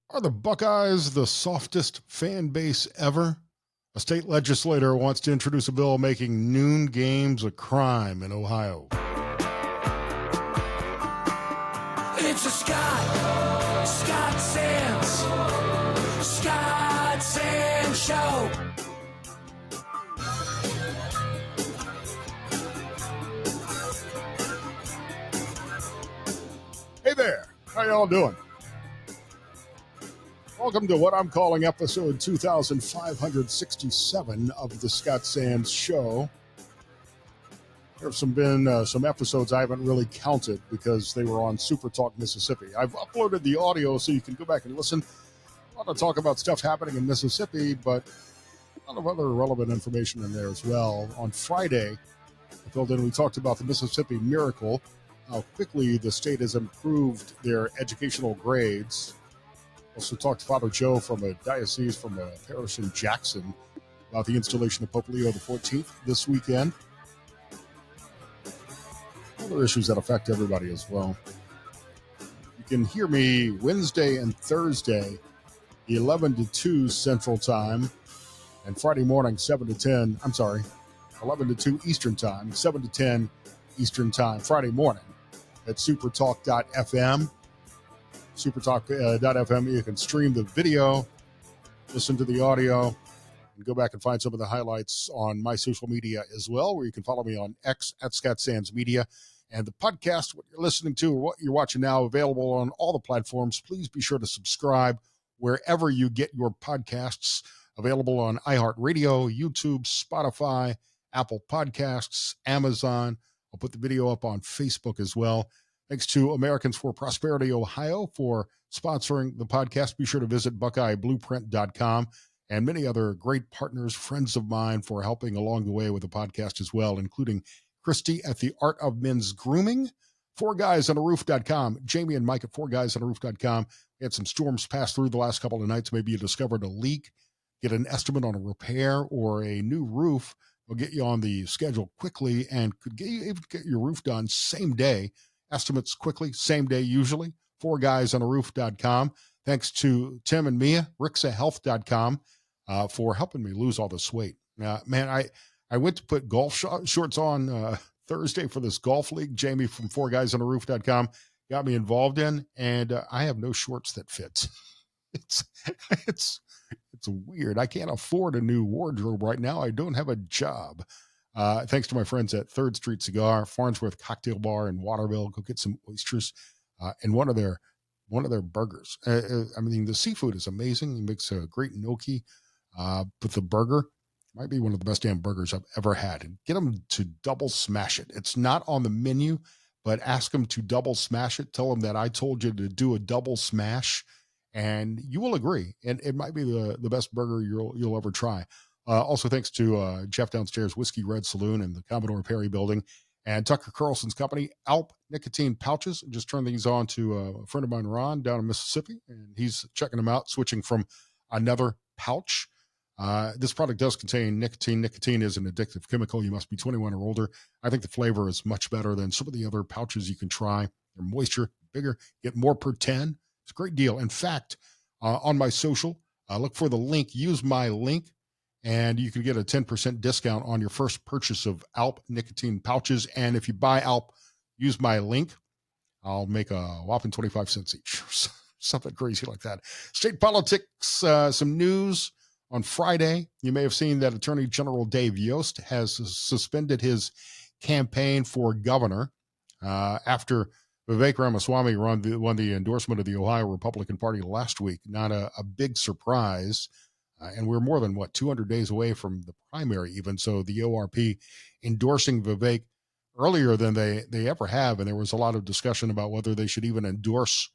Are the Buckeyes the softest fan base ever? A state legislator wants to introduce a bill making noon games a crime in Ohio. It's a Scott Sands Show. Hey there, how y'all doing? Welcome to what I'm calling episode 2567 of the Scott Sands Show. There have been some episodes I haven't really counted because they were on Super Talk Mississippi. I've uploaded the audio so you can go back and listen. I want to talk about stuff happening in Mississippi, but a lot of other relevant information in there as well. On Friday, I filled in, we talked about the Mississippi Miracle, how quickly the state has improved their educational grades. Also talked to Father Joe from a diocese from a parish in Jackson about the installation of Pope Leo XIV this weekend. Other issues that affect everybody as well. You can hear me Wednesday and Thursday, 11 to 2 Central Time, and Friday morning, 7 to 10. I'm sorry, 11 to 2 Eastern Time, 7 to 10 Eastern Time, Friday morning at supertalk.fm. Supertalk.fm. You can stream the video, listen to the audio, and go back and find some of the highlights on my social media as well, where you can follow me on X at Scott Sands Media. And the podcast, what you're listening to or what you're watching now, available on all the platforms. Please be sure to subscribe wherever you get your podcasts. Available on iHeartRadio, YouTube, Spotify, Apple Podcasts, Amazon. I'll put the video up on Facebook as well. Thanks to Americans for Prosperity Ohio for sponsoring the podcast. Be sure to visit BuckeyeBlueprint.com and many other great partners, friends of mine, for helping along the way with the podcast as well, including Christy at the Art of Men's Grooming, 4GuysOnARoof.com, Jamie and Mike at 4GuysOnARoof.com. We had some storms pass through the last couple of nights. Maybe you discovered a leak, get an estimate on a repair or a new roof. We'll get you on the schedule quickly and could even get your roof done same day. Estimates quickly, same day usually, 4GuysOnARoof.com. Thanks to Tim and Mia, RixaHealth.com, for helping me lose all this weight. Man, I went to put golf shorts on Thursday for this golf league. Jamie from 4GuysOnARoof.com got me involved in, and I have no shorts that fit. It's weird. I can't afford a new wardrobe right now. I don't have a job. Thanks to my friends at 3rd Street Cigar, Farnsworth Cocktail Bar in Waterville. Go get some oysters and one of their burgers. I mean, the seafood is amazing. He makes a great gnocchi, but the burger might be one of the best damn burgers I've ever had. And get them to double smash it. It's not on the menu, but ask them to double smash it. Tell them that I told you to do a double smash, and you will agree. And it might be the best burger you'll ever try. Also, thanks to Jeff downstairs, Whiskey Red Saloon in the Commodore Perry building, and Tucker Carlson's company, Alp Nicotine Pouches. Just turned these on to a friend of mine, Ron, down in Mississippi, and he's checking them out, switching from another pouch. This product does contain nicotine. Nicotine is an addictive chemical. You must be 21 or older. I think the flavor is much better than some of the other pouches you can try. They're moisture, bigger, get more per 10. It's a great deal. In fact, on my social, look for the link, use my link, and you can get a 10% discount on your first purchase of Alp nicotine pouches. And if you buy Alp, use my link, I'll make a whopping 25 cents each. Something crazy like that. State politics, some news on Friday. You may have seen that Attorney General Dave Yost has suspended his campaign for governor after Vivek Ramaswamy won the endorsement of the Ohio Republican Party last week. Not a big surprise. And we're more than, 200 days away from the primary even. So the ORP endorsing Vivek earlier than they ever have. And there was a lot of discussion about whether they should even endorse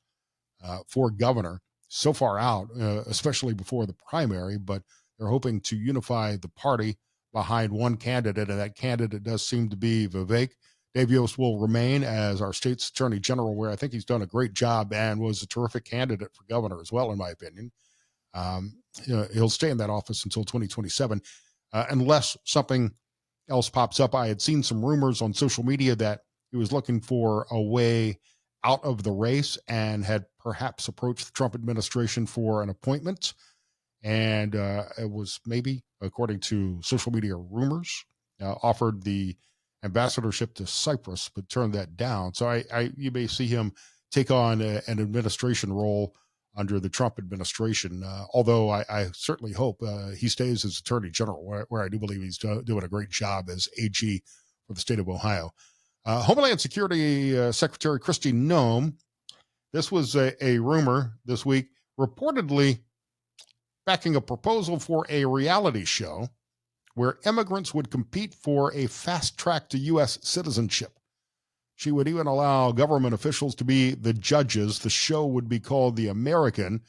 for governor so far out, especially before the primary. But they're hoping to unify the party behind one candidate. And that candidate does seem to be Vivek. Dave Yost will remain as our state's attorney general, where I think he's done a great job and was a terrific candidate for governor as well, in my opinion. He'll stay in that office until 2027, unless something else pops up. I had seen some rumors on social media that he was looking for a way out of the race and had perhaps approach the Trump administration for an appointment. And it was maybe, according to social media rumors, offered the ambassadorship to Cyprus, but turned that down. So you may see him take on an administration role under the Trump administration, although I certainly hope he stays as Attorney General, where I do believe he's doing a great job as AG for the state of Ohio. Homeland Security Secretary Kristi Noem, this was a rumor this week, reportedly backing a proposal for a reality show where immigrants would compete for a fast track to U.S. citizenship. She would even allow government officials to be the judges. The show would be called The American,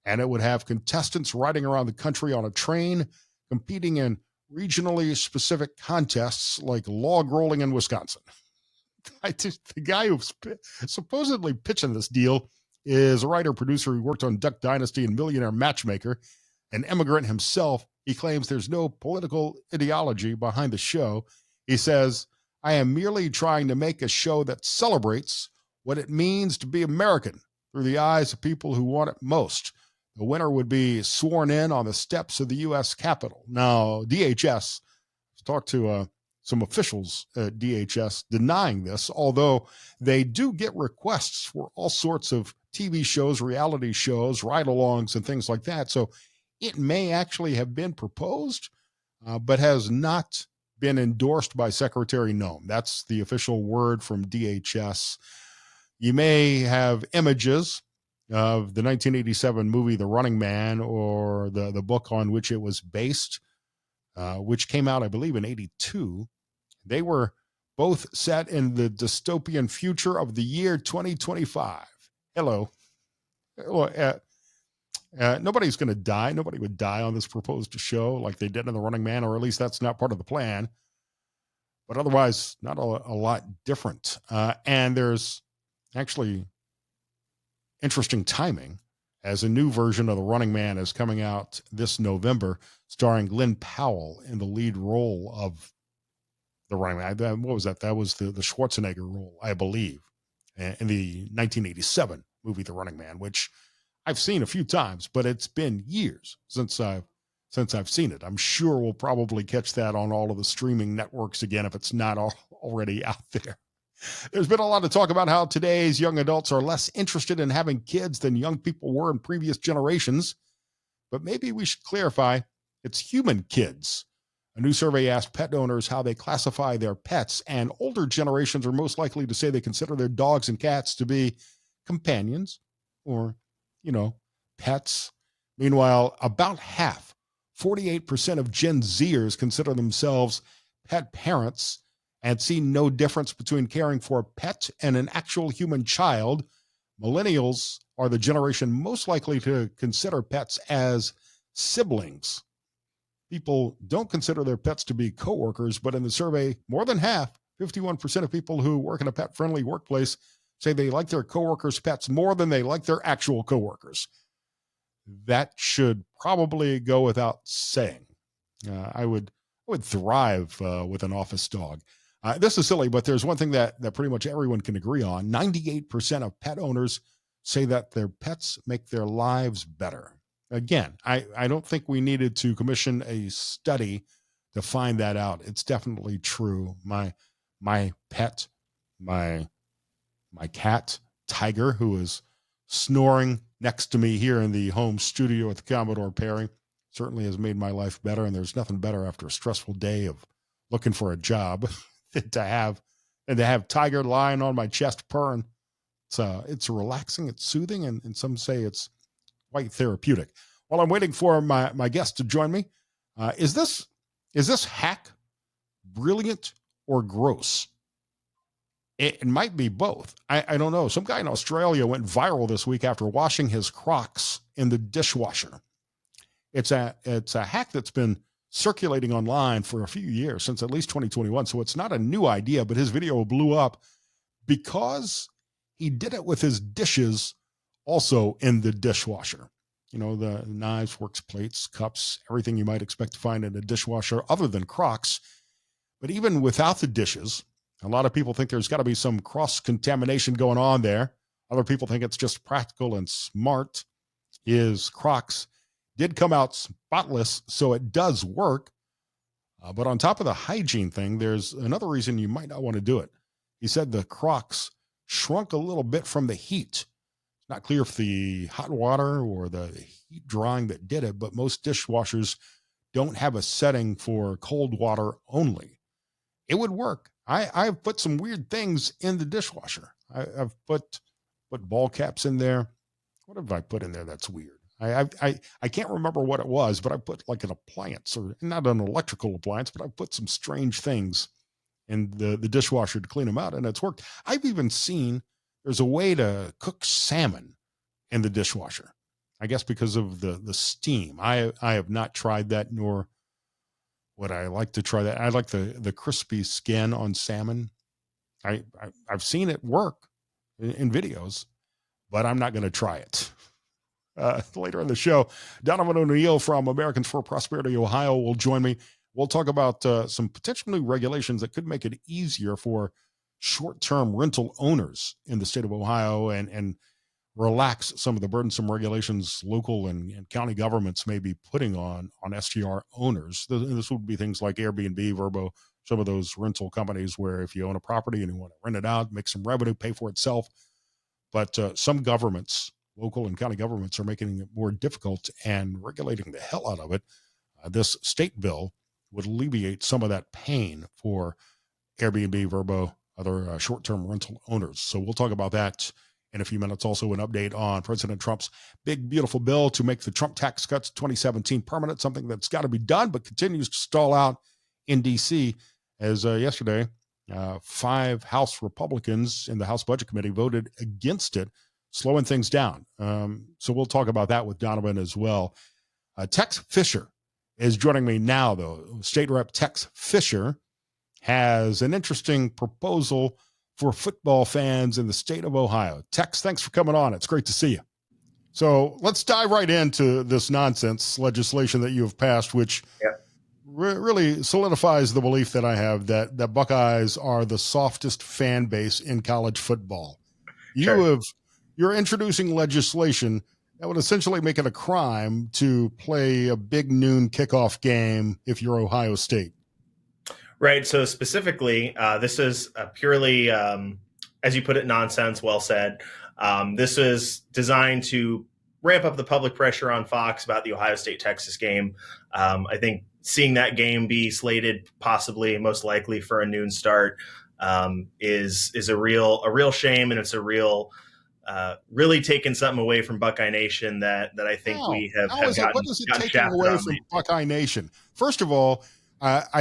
and it would have contestants riding around the country on a train, competing in regionally specific contests like log rolling in Wisconsin. The guy who's supposedly pitching this deal is a writer-producer who worked on Duck Dynasty and Millionaire Matchmaker, an immigrant himself. He claims there's no political ideology behind the show. He says, I am merely trying to make a show that celebrates what it means to be American through the eyes of people who want it most. The winner would be sworn in on the steps of the U.S. Capitol. Now, DHS, talked to some officials at DHS denying this, although they do get requests for all sorts of TV shows, reality shows, ride-alongs, and things like that. So it may actually have been proposed, but has not been endorsed by Secretary Noem. That's the official word from DHS. You may have images of the 1987 movie The Running Man, or the book on which it was based, which came out, I believe, in 82. They were both set in the dystopian future of the year 2025. Hello. Nobody's going to die. Nobody would die on this proposed show like they did in The Running Man, or at least that's not part of the plan. But otherwise, not a lot different. And there's actually interesting timing, as a new version of The Running Man is coming out this November, starring Glenn Powell in the lead role of The Running Man. What was that? That was the Schwarzenegger role, I believe, in the 1987 movie The Running Man, which I've seen a few times, but it's been years since I've seen it. I'm sure we'll probably catch that on all of the streaming networks again if it's not already out there. There's been a lot of talk about how today's young adults are less interested in having kids than young people were in previous generations, but maybe we should clarify it's human kids. A new survey asked pet owners how they classify their pets, and older generations are most likely to say they consider their dogs and cats to be companions or, pets. Meanwhile, about half, 48% of Gen Zers consider themselves pet parents and see no difference between caring for a pet and an actual human child. Millennials are the generation most likely to consider pets as siblings. People don't consider their pets to be coworkers, but in the survey, more than half, 51% of people who work in a pet-friendly workplace say they like their coworkers' pets more than they like their actual coworkers. That should probably go without saying. I would thrive with an office dog. This is silly, but there's one thing that pretty much everyone can agree on. 98% of pet owners say that their pets make their lives better. Again, I don't think we needed to commission a study to find that out. It's definitely true. My pet, my cat, Tiger, who is snoring next to me here in the home studio at the Commodore Perry, certainly has made my life better. And there's nothing better after a stressful day of looking for a job than to have Tiger lying on my chest purring. It's relaxing, it's soothing, and some say it's quite therapeutic. While I'm waiting for my guest to join me, is this hack brilliant or gross? It might be both. I don't know. Some guy in Australia went viral this week after washing his Crocs in the dishwasher. It's a hack that's been circulating online for a few years, since at least 2021. So it's not a new idea, but his video blew up because he did it with his dishes also in the dishwasher. The knives, forks, plates, cups, everything you might expect to find in a dishwasher other than Crocs. But even without the dishes, a lot of people think there's got to be some cross-contamination going on there. Other people think it's just practical and smart. His Crocs did come out spotless, so it does work. But on top of the hygiene thing, there's another reason you might not want to do it. He said the Crocs shrunk a little bit from the heat. It's not clear if the hot water or the heat drying that did it, but most dishwashers don't have a setting for cold water only. It would work. I've put some weird things in the dishwasher. I've put ball caps in there. What have I put in there that's weird? I can't remember what it was, but I put like an appliance, or not an electrical appliance, but I put some strange things in the dishwasher to clean them out, and it's worked. I've even seen there's a way to cook salmon in the dishwasher. I guess because of the steam. I have not tried that, nor would I like to try that. I like the crispy skin on salmon. I've seen it work in videos, but I'm not going to try it. Later in the show, Donovan O'Neil from Americans for Prosperity Ohio will join me. We'll talk about some potential new regulations that could make it easier for short-term rental owners in the state of Ohio and relax some of the burdensome regulations local and county governments may be putting on STR owners. This would be things like Airbnb, Vrbo, some of those rental companies where if you own a property and you want to rent it out, make some revenue, pay for itself. But some governments, local and county governments, are making it more difficult and regulating the hell out of it. This state bill would alleviate some of that pain for Airbnb, Vrbo, other short-term rental owners. So we'll talk about that in a few minutes. Also, an update on President Trump's big, beautiful bill to make the Trump tax cuts 2017 permanent, something that's got to be done but continues to stall out in D.C. As yesterday, 5 House Republicans in the House Budget Committee voted against it, slowing things down. So we'll talk about that with Donovan as well. Tex Fischer is joining me now, though. State Rep Tex Fischer has an interesting proposal for football fans in the state of Ohio. Tex, thanks for coming on. It's great to see you. So let's dive right into this nonsense legislation that you have passed, which really solidifies the belief that I have that Buckeyes are the softest fan base in college football. You're introducing legislation that would essentially make it a crime to play a big noon kickoff game if you're Ohio State. Right. So specifically, this is a purely, as you put it, nonsense. Well said. This is designed to ramp up the public pressure on Fox about the Ohio State-Texas game. I think seeing that game be slated possibly, most likely, for a noon start is a real shame, and it's a real really taking something away from Buckeye Nation that I think we have gotten. What is it taking away from Buckeye Nation? First of all,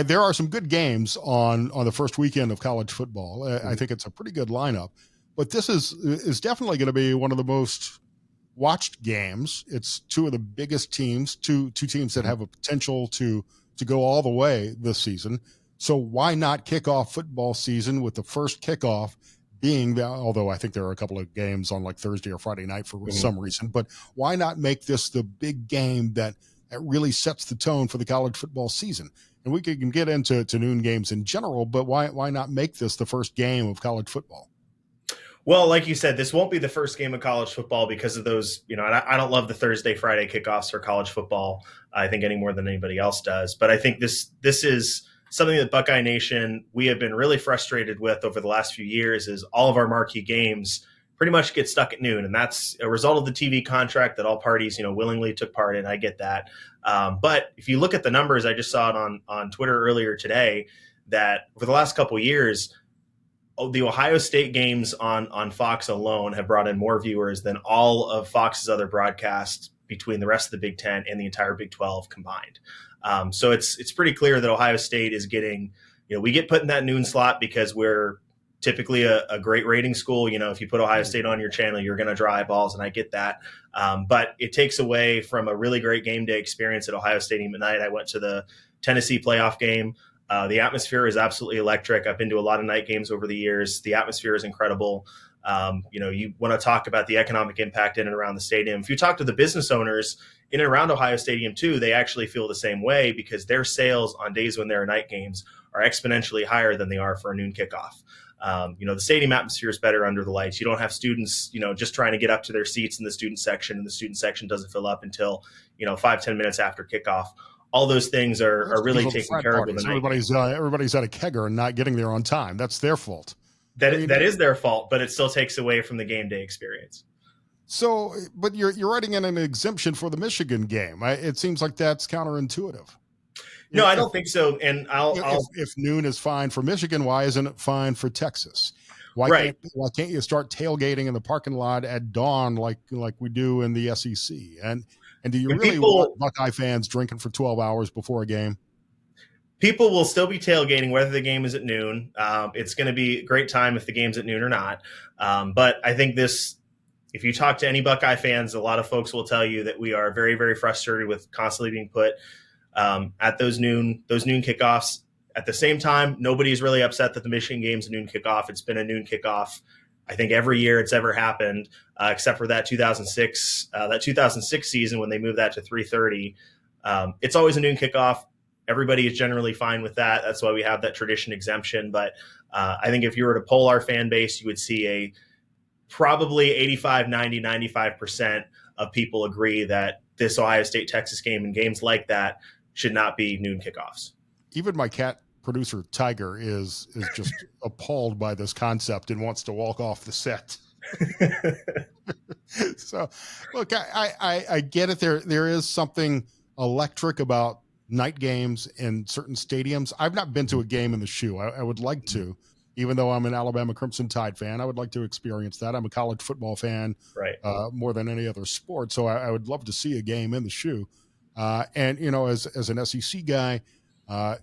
there are some good games on the first weekend of college football. I think it's a pretty good lineup, but this is definitely going to be one of the most watched games. It's two of the biggest teams, two teams that have a potential to go all the way this season. So why not kick off football season with the first kickoff being that, although I think there are a couple of games on like Thursday or Friday night for some reason, but why not make this the big game that really sets the tone for the college football season? And we can get into noon games in general, but why not make this the first game of college football? Well, like you said, this won't be the first game of college football because of those, and I don't love the Thursday, Friday kickoffs for college football, I think, any more than anybody else does. But I think this is something that Buckeye Nation, we have been really frustrated with over the last few years, is all of our marquee games pretty much get stuck at noon. And that's a result of the TV contract that all parties, willingly took part in. I get that. But if you look at the numbers, I just saw it on Twitter earlier today, that over the last couple of years, the Ohio State games on Fox alone have brought in more viewers than all of Fox's other broadcasts between the rest of the Big Ten and the entire Big 12 combined. So it's pretty clear that Ohio State is getting, we get put in that noon slot because we're typically a great rating school. If you put Ohio State on your channel, you're going to draw eyeballs, and I get that. But it takes away from a really great game day experience at Ohio Stadium at night. I went to the Tennessee playoff game. The atmosphere is absolutely electric. I've been to a lot of night games over the years. The atmosphere is incredible. You want to talk about the economic impact in and around the stadium. If you talk to the business owners in and around Ohio Stadium too, they actually feel the same way because their sales on days when there are night games are exponentially higher than they are for a noon kickoff. The stadium atmosphere is better under the lights. You don't have students, just trying to get up to their seats in the student section, and the student section doesn't fill up until 5-10 minutes after kickoff. All those things are really taken care of with the night game. Everybody's at a kegger and not getting there on time. That's their fault. That is their fault, but it still takes away from the game day experience. So, but you're writing in an exemption for the Michigan game. It seems like that's counterintuitive. No, I don't think so. And if noon is fine for Michigan, why isn't it fine for Texas? Why can't you start tailgating in the parking lot at dawn like we do in the SEC? And do you really want Buckeye fans drinking for 12 hours before a game? People will still be tailgating whether the game is at noon. It's going to be a great time if the game's at noon or not. But I think if you talk to any Buckeye fans, a lot of folks will tell you that we are very, very frustrated with constantly being put at those noon kickoffs. At the same time, nobody's really upset that the Michigan game's a noon kickoff. It's been a noon kickoff, I think, every year it's ever happened, except for that 2006 season when they moved that to 3:30. It's always a noon kickoff. Everybody is generally fine with that. That's why we have that tradition exemption. But I think if you were to poll our fan base, you would see probably 85, 90, 95% of people agree that this Ohio State-Texas game and games like that should not be noon kickoffs. Even my cat producer, Tiger, is just appalled by this concept and wants to walk off the set. So, look, I get it. There is something electric about night games in certain stadiums. I've not been to a game in the shoe. I would like to. Even though I'm an Alabama Crimson Tide fan, I would like to experience that. I'm a college football fan, right? More than any other sport. So I would love to see a game in the shoe. And as an SEC guy,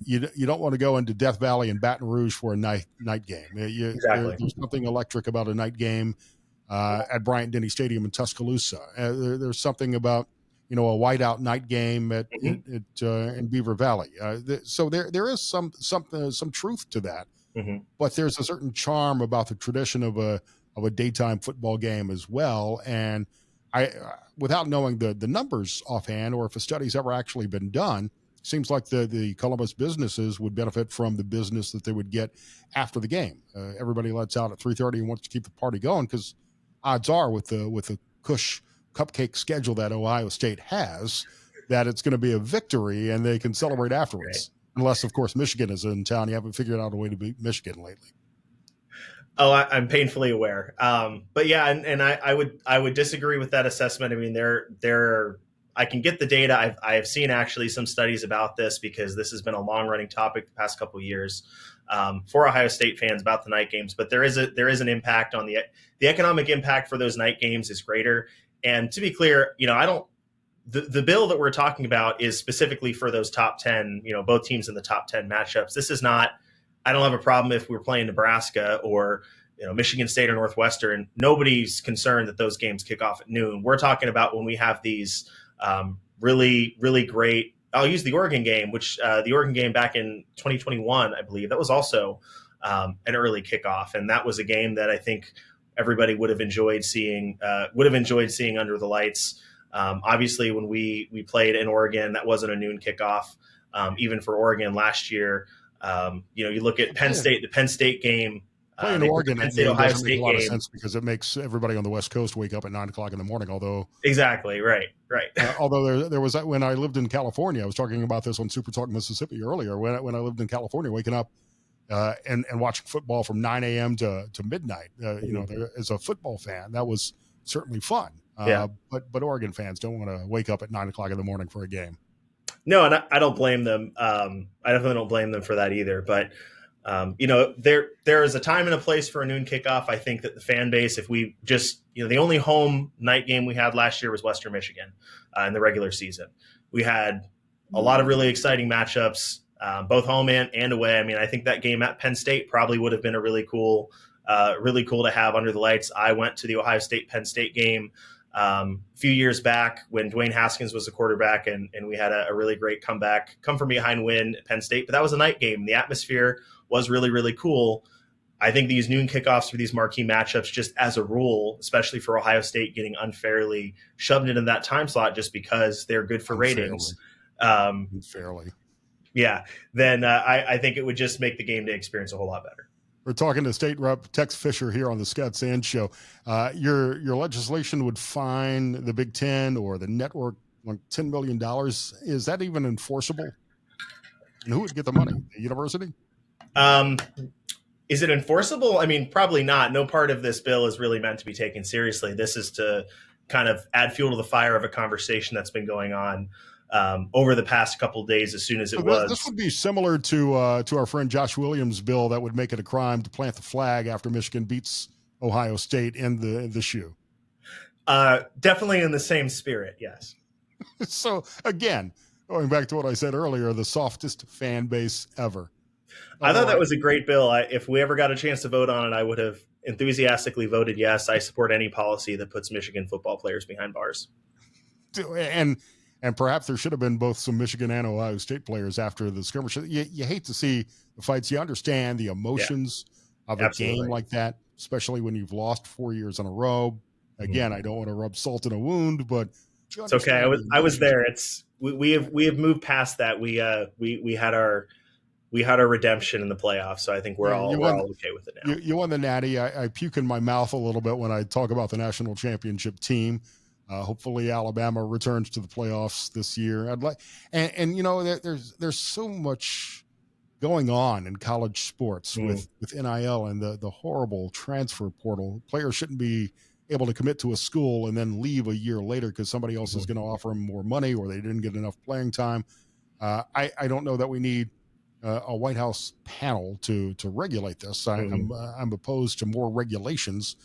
you don't want to go into Death Valley and Baton Rouge for a night game. Exactly. There's something electric about a night game at Bryant-Denny Stadium in Tuscaloosa. There's something about a whiteout night game at in Beaver Valley. So there is some truth to that. Mm-hmm. But there's a certain charm about the tradition of a daytime football game as well. And I, without knowing the numbers offhand, or if a study's ever actually been done, seems like the Columbus businesses would benefit from the business that they would get after the game. Everybody lets out at 3:30 and wants to keep the party going because odds are with the Cush cupcake schedule that Ohio State has, that it's going to be a victory and they can celebrate afterwards. Right. Unless, of course, Michigan is in town. You haven't figured out a way to beat Michigan lately. Oh, I'm painfully aware. But yeah, and I would disagree with that assessment. I mean, I can get the data. I have seen actually some studies about this because this has been a long running topic the past couple of years for Ohio State fans about the night games. But there is an impact on the economic impact for those night games is greater. And to be clear, the bill that we're talking about is specifically for those top 10, both teams in the top 10 matchups. This is not, I don't have a problem if we're playing Nebraska or, Michigan State or Northwestern. Nobody's concerned that those games kick off at noon. We're talking about when we have these really, really great, I'll use the Oregon game, which the Oregon game back in 2021, I believe, that was also an early kickoff. And that was a game that I think everybody would have enjoyed seeing under the lights. Obviously, when we played in Oregon, that wasn't a noon kickoff. Even for Oregon last year, you look at Penn State, the Penn State game. Playing Oregon at noon doesn't make a lot of sense because it makes everybody on the West Coast wake up at 9:00 in the morning. Although exactly right. Although there was when I lived in California, I was talking about this on Super Talk Mississippi earlier. When I lived in California, waking up and watching football from 9 a.m. to midnight. As a football fan, that was certainly fun. But Oregon fans don't want to wake up at 9:00 in the morning for a game. No, and I don't blame them. I definitely don't blame them for that either. But there is a time and a place for a noon kickoff. I think that the fan base, if we just, the only home night game we had last year was Western Michigan in the regular season. We had a lot of really exciting matchups, both home and away. I mean, I think that game at Penn State probably would have been a really cool to have under the lights. I went to the Ohio State Penn State game a few years back when Dwayne Haskins was the quarterback, and we had a really great come from behind win at Penn State. But that was a night game. The atmosphere was really, really cool. I think these noon kickoffs for these marquee matchups, just as a rule, especially for Ohio State getting unfairly shoved into that time slot just because they're good for ratings. Unfairly. Yeah. Then I think it would just make the game day experience a whole lot better. We're talking to State Rep Tex Fischer here on the Scott Sands Show. Your legislation would fine the Big Ten or the network like $10 million. Is that even enforceable? And who would get the money? The university? Is it enforceable? I mean, probably not. No part of this bill is really meant to be taken seriously. This is to kind of add fuel to the fire of a conversation that's been going on over the past couple of days. As soon as it was, this would be similar to our friend Josh Williams' bill that would make it a crime to plant the flag after Michigan beats Ohio State in the shoe. Definitely in the same spirit, yes. So again, going back to what I said earlier, the softest fan base ever. I thought that was a great bill. If we ever got a chance to vote on it, I would have enthusiastically voted yes. I support any policy that puts Michigan football players behind bars. And perhaps there should have been both some Michigan and Ohio State players after the skirmish. You hate to see the fights. You understand the emotions of a game like that, especially when you've lost 4 years in a row. Again, I don't want to rub salt in a wound, but it's okay. I was there. We have moved past that. We had our redemption in the playoffs, so I think we're all okay with it now. You won the Natty. I puke in my mouth a little bit when I talk about the national championship team. Hopefully, Alabama returns to the playoffs this year. I'd like, and you know, there's so much going on in college sports with NIL and the horrible transfer portal. Players shouldn't be able to commit to a school and then leave a year later because somebody else is going to offer them more money or they didn't get enough playing time. I don't know that we need a White House panel to regulate this. I'm opposed to more regulations,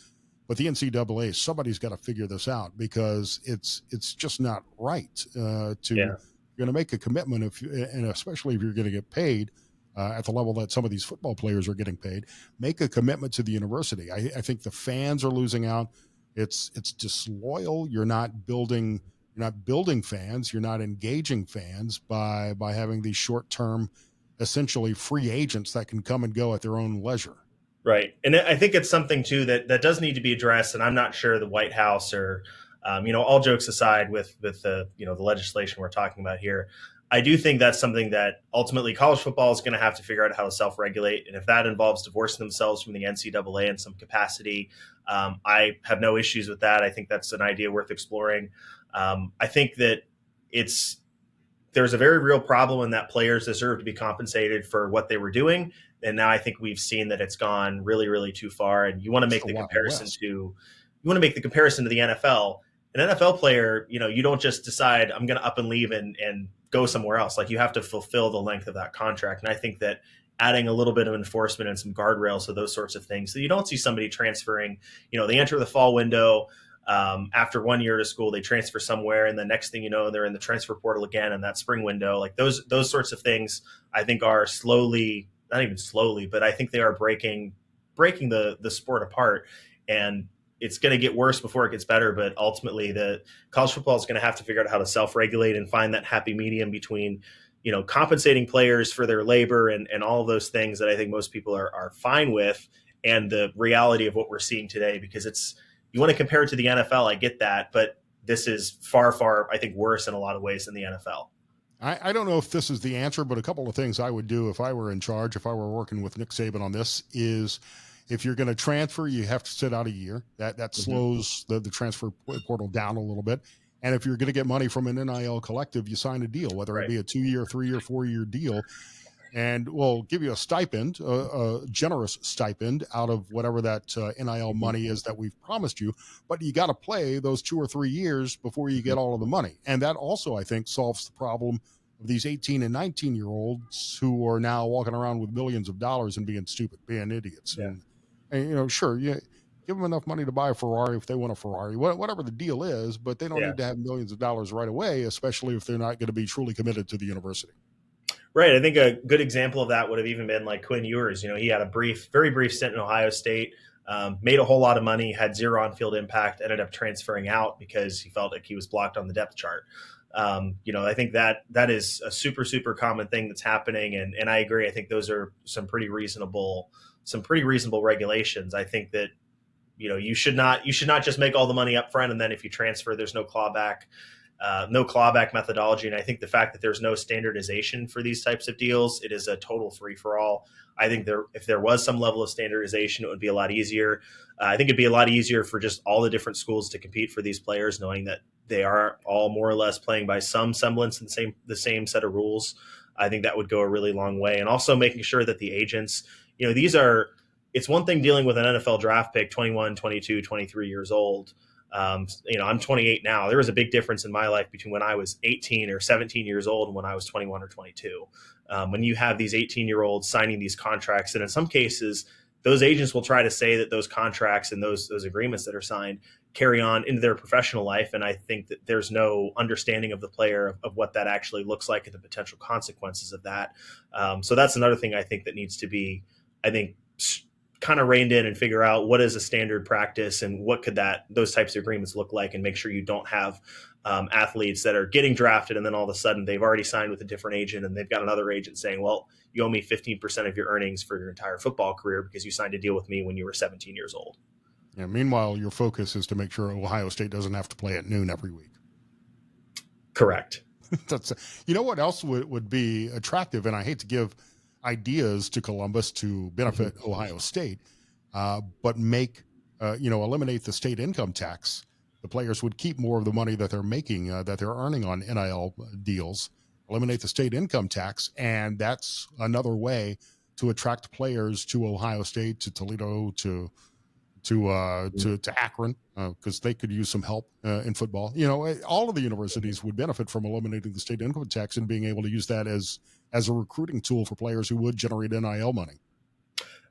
but the NCAA, somebody's got to figure this out because it's just not right you're going to make a commitment and especially if you're going to get paid at the level that some of these football players are getting paid, make a commitment to the university. I think the fans are losing out. It's disloyal. You're not building fans. You're not engaging fans by having these short-term, essentially free agents that can come and go at their own leisure. Right. And I think it's something too that does need to be addressed. And I'm not sure the White House or, all jokes aside with the, the legislation we're talking about here, I do think that's something that ultimately college football is going to have to figure out how to self-regulate. And if that involves divorcing themselves from the NCAA in some capacity, I have no issues with that. I think that's an idea worth exploring. I think that there's a very real problem in that players deserve to be compensated for what they were doing. And now I think we've seen that it's gone really, really too far. And you want to make the comparison to the NFL. An NFL player, you don't just decide I'm going to up and leave and go somewhere else. Like you have to fulfill the length of that contract. And I think that adding a little bit of enforcement and some guardrails to those sorts of things, so you don't see somebody transferring, they enter the fall window, after 1 year to school, they transfer somewhere, and the next thing you know, they're in the transfer portal again in that spring window. Like those sorts of things, I think are not even slowly, but I think they are breaking the sport apart, and it's going to get worse before it gets better. But ultimately, the college football is going to have to figure out how to self-regulate and find that happy medium between, compensating players for their labor and all of those things that I think most people are fine with, and the reality of what we're seeing today, because you want to compare it to the NFL, I get that, but this is far, far, I think, worse in a lot of ways than the NFL. I don't know if this is the answer, but a couple of things I would do if I were in charge, if I were working with Nick Saban on this, is if you're going to transfer, you have to sit out a year. That slows the transfer portal down a little bit. And if you're going to get money from an NIL collective, you sign a deal, whether it be a 2-year, 3-year, 4-year deal. And we'll give you a stipend, a generous stipend out of whatever that NIL money is that we've promised you. But you got to play those 2 or 3 years before you get all of the money. And that also, I think, solves the problem of these 18 and 19-year-olds who are now walking around with millions of dollars and being stupid, being idiots. Yeah. And sure, you give them enough money to buy a Ferrari if they want a Ferrari, whatever the deal is, but they don't need to have millions of dollars right away, especially if they're not going to be truly committed to the university. Right. I think a good example of that would have even been like Quinn Ewers. He had a very brief stint in Ohio State, made a whole lot of money, had zero on-field impact, ended up transferring out because he felt like he was blocked on the depth chart. I think that is a super, super common thing that's happening. And I agree. I think those are some pretty reasonable regulations. I think that, you should not just make all the money up front, and then if you transfer, there's no clawback. no clawback methodology. And I think the fact that there's no standardization for these types of deals, it is a total free for all. I think if there was some level of standardization, it would be a lot easier. I think it'd be a lot easier for just all the different schools to compete for these players, knowing that they are all more or less playing by some semblance and the same set of rules. I think that would go a really long way. And also making sure that the agents, it's one thing dealing with an NFL draft pick, 21, 22, 23 years old. I'm 28 now. There was a big difference in my life between when I was 18 or 17 years old and when I was 21 or 22. When you have these 18-year-olds signing these contracts, and in some cases, those agents will try to say that those contracts and those agreements that are signed carry on into their professional life. And I think that there's no understanding of the player of what that actually looks like and the potential consequences of that. So that's another thing I think that needs to be, kind of reined in and figure out what is a standard practice and what could those types of agreements look like, and make sure you don't have athletes that are getting drafted and then all of a sudden they've already signed with a different agent and they've got another agent saying, well, you owe me 15% of your earnings for your entire football career because you signed a deal with me when you were 17 years old. Yeah. Meanwhile, your focus is to make sure Ohio State doesn't have to play at noon every week. Correct. What else would be attractive, and I hate to give ideas to Columbus to benefit Ohio State, but eliminate the state income tax. The players would keep more of the money that they're making, that they're earning on NIL deals, eliminate the state income tax. And that's another way to attract players to Ohio State, to Toledo, to Akron, because they could use some help in football. All of the universities would benefit from eliminating the state income tax and being able to use that as a recruiting tool for players who would generate NIL money.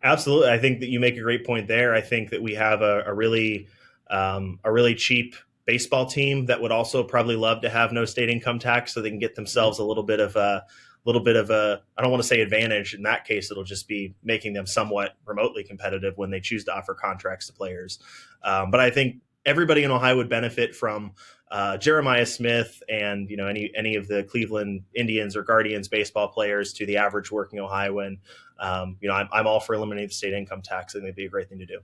Absolutely. I think that you make a great point there. I think that we have a really cheap baseball team that would also probably love to have no state income tax, so they can get themselves a little bit of a, I don't want to say advantage. In that case, it'll just be making them somewhat remotely competitive when they choose to offer contracts to players. But I think everybody in Ohio would benefit from Jeremiah Smith and any of the Cleveland Indians or Guardians baseball players to the average working Ohioan. I'm all for eliminating the state income tax. I think it'd be a great thing to do.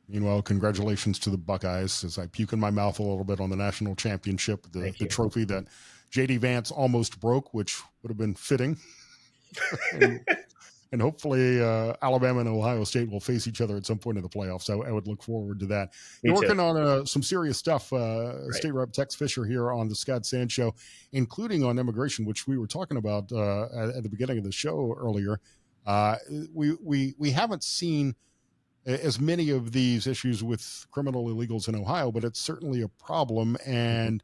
Meanwhile, congratulations to the Buckeyes as I puke in my mouth a little bit on the national championship, the trophy that J.D. Vance almost broke, which would have been fitting. And hopefully Alabama and Ohio State will face each other at some point in the playoffs. I would look forward to that. You're working on some serious stuff, right. State Rep Tex Fischer here on the Scott Sands Show, including on immigration, which we were talking about at the beginning of the show earlier. We haven't seen as many of these issues with criminal illegals in Ohio, but it's certainly a problem. And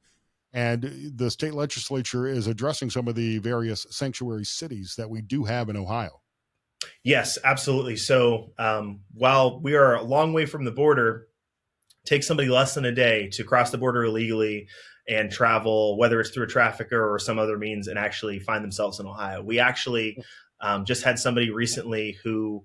the state legislature is addressing some of the various sanctuary cities that we do have in Ohio. Yes, absolutely. So while we are a long way from the border, it takes somebody less than a day to cross the border illegally and travel, whether it's through a trafficker or some other means, and actually find themselves in Ohio. We actually just had somebody recently who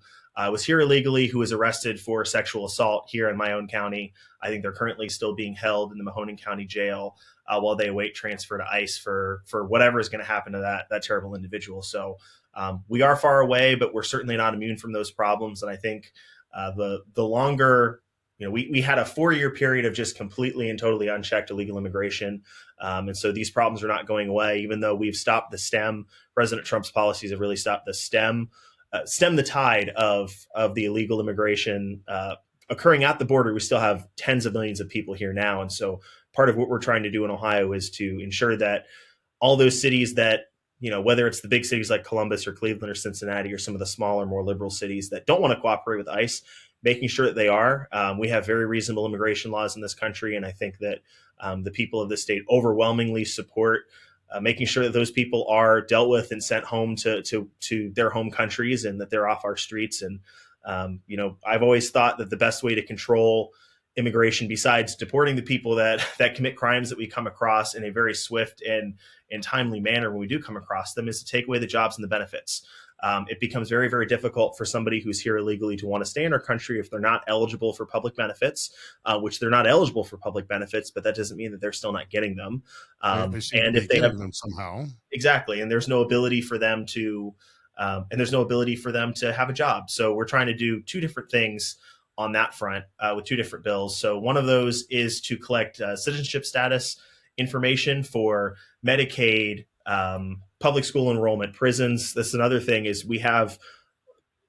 was here illegally, who was arrested for sexual assault here in my own county. I think they're currently still being held in the Mahoning County Jail while they await transfer to ICE for whatever is going to happen to that terrible individual. So we are far away, but we're certainly not immune from those problems. And I think the longer, we had a 4-year period of just completely and totally unchecked illegal immigration. And so these problems are not going away, even though we've stopped the stem. President Trump's policies have really stopped the stem the tide of the illegal immigration occurring at the border. We still have tens of millions of people here now. And so part of what we're trying to do in Ohio is to ensure that all those cities that, whether it's the big cities like Columbus or Cleveland or Cincinnati or some of the smaller, more liberal cities that don't want to cooperate with ICE, making sure that they are. We have very reasonable immigration laws in this country. And I think that the people of the state overwhelmingly support making sure that those people are dealt with and sent home to their home countries and that they're off our streets. And, I've always thought that the best way to control immigration, besides deporting the people that commit crimes that we come across in a very swift and timely manner when we do come across them, is to take away the jobs and the benefits. It becomes very, very difficult for somebody who's here illegally to want to stay in our country if they're not eligible for public benefits, which they're not eligible for public benefits, but that doesn't mean that they're still not getting them. And if they have them somehow, exactly, and there's no ability for them to, have a job. So we're trying to do two different things on that front with two different bills. So one of those is to collect citizenship status information for Medicaid, public school enrollment, prisons. That's another thing is we have